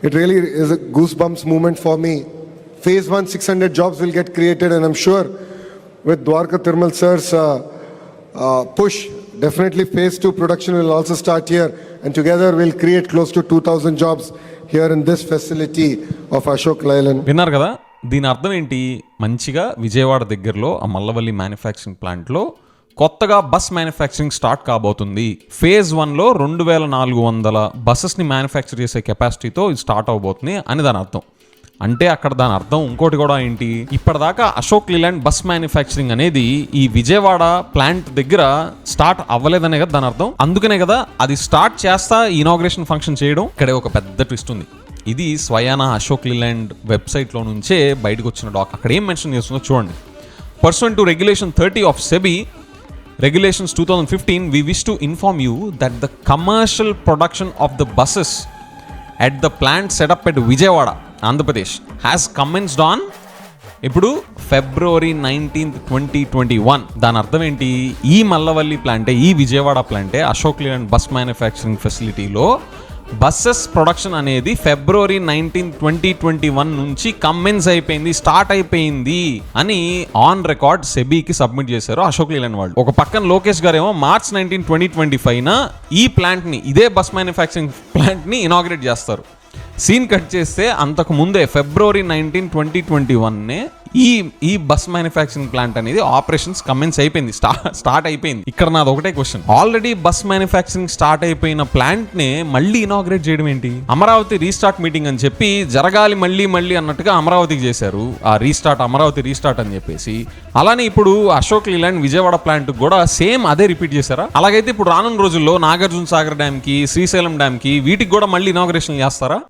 It really is a goosebumps moment for me. Phase 1, 600 jobs will get created, and I'm sure with Dwarka Tirmal sir's push, definitely phase 2 production will also start here, and together we'll create close to 2,000 jobs here in this facility of Ashok Leyland. విన్నారు కదా, దీని అర్థం ఏంటి? మంచిగా విజయవాడ దగ్గరలో ఆ Mallavalli manufacturing ప్లాంట్లో కొత్తగా బస్ మ్యానుఫ్యాక్చరింగ్ స్టార్ట్ కాబోతుంది. ఫేజ్ 1లో 2400 బస్సెస్ని మ్యానుఫ్యాక్చర్ చేసే కెపాసిటీతో ఇది స్టార్ట్ అవబోతుంది అని దాని అర్థం. అంటే అక్కడ దాని అర్థం ఇంకోటి కూడా ఏంటి, ఇప్పటిదాకా అశోక్ లీలాండ్ బస్ మ్యానుఫ్యాక్చరింగ్ అనేది ఈ విజయవాడ ప్లాంట్ దగ్గర స్టార్ట్ అవ్వలేదనే కదా దాని అర్థం. అందుకనే కదా అది స్టార్ట్ చేస్తా ఇనాగ్రేషన్ ఫంక్షన్ చేయడం. ఇక్కడే ఒక పెద్ద ట్విస్ట్ ఉంది. ఇది స్వయానా అశోక్ లీలాండ్ వెబ్సైట్లో నుంచే బయటకు వచ్చిన డాక్. అక్కడ ఏం మెన్షన్ చేస్తుందో చూడండి. Pursuant to regulation 30 of SEBI Regulations 2015, we wish to inform you that the commercial production of the buses at the plant set up at Vijayawada, Andhra Pradesh has commenced on ఇప్పుడు February 19th, 2021. దాని అర్థం ఏంటి? ఈ మల్లవల్లి ప్లాంటే, ఈ విజయవాడ ప్లాంటే Ashok Leyland bus manufacturing ఫెసిలిటీలో buses production అనేది February 19th, 2021 నుంచి కమెన్స్ అయిపోయింది, స్టార్ట్ అయిపోయింది అని ఆన్ రికార్డ్ సెబీకి సబ్మిట్ చేశారు అశోక్ లీలాండ్ వాళ్ళు. ఒక పక్కన లోకేష్ గారు ఏమో March 19, 2025 ఈ ప్లాంట్ని, ఇదే బస్ మ్యానుఫ్యాక్చరింగ్ ప్లాంట్ని ఇనాగ్రేట్ చేస్తారు. సీన్ కట్ చేస్తే అంతకు ముందే February 19, 2021 ఈ బస్ మ్యానుఫ్యాక్చరింగ్ ప్లాంట్ అనేది ఆపరేషన్స్ కమెన్స్ అయిపోయింది, స్టార్ట్ అయిపోయింది. ఇక్కడ నాది ఒకటే question, already bus manufacturing start అయిపోయిన ప్లాంట్ నే మళ్ళీ ఇనాగ్రేట్ చేయడం ఏంటి? అమరావతి రీస్టార్ట్ మీటింగ్ అని చెప్పి జరగాలి మళ్ళీ అన్నట్టుగా అమరావతికి చేశారు ఆ రీస్టార్ట్, అమరావతి రీస్టార్ట్ అని చెప్పేసి. అలానే ఇప్పుడు అశోక్ లీలాండ్ విజయవాడ ప్లాంట్ కూడా సేమ్ అదే రిపీట్ చేశారా? అలాగైతే ఇప్పుడు రానున్న రోజుల్లో నాగార్జున సాగర్ డ్యామ్ కి, శ్రీశైలం డ్యామ్ కి, వీటికి కూడా మళ్ళీ ఇనాగ్రేషన్ చేస్తారా?